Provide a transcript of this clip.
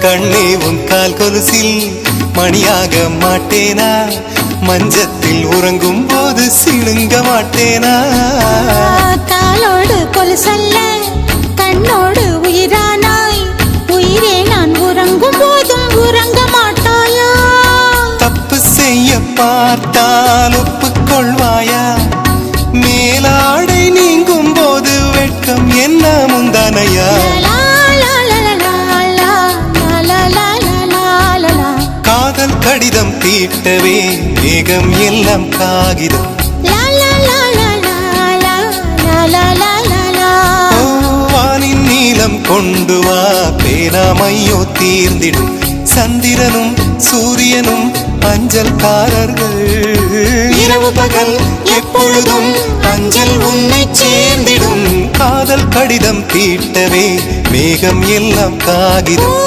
கண்ணே உன் கால் கொலுசில் மணியாக மாட்டேனா, மஞ்சத்தில் உறங்கும் போது சிணுங்க மாட்டேனா. காலோடு கொலுசல்ல கண்ணோடு உயிரானாய், உயிரே நான் உறங்கும் போதும் உறங்க மாட்டாயா. தப்பு செய்ய பார்த்தால் ஒப்புக்கொள்வாயா, மேலாடை நீங்கும் போது வெட்கம் என்ன முந்தானையா. காதல் கடிதம் தீட்டவே மேகம் எல்லாம் காகிதம், வானின் நீளம் கொண்டு வா பேனாமையோ தீர்ந்திடும். சந்திரனும் சூரியனும் அஞ்சல்காரர்கள், இரவு பகல் எப்பொழுதும் அஞ்சல் உன்னை சேர்ந்திடும். காதல் கடிதம் தீட்டவே மேகம் எல்லாம் காகிதம்.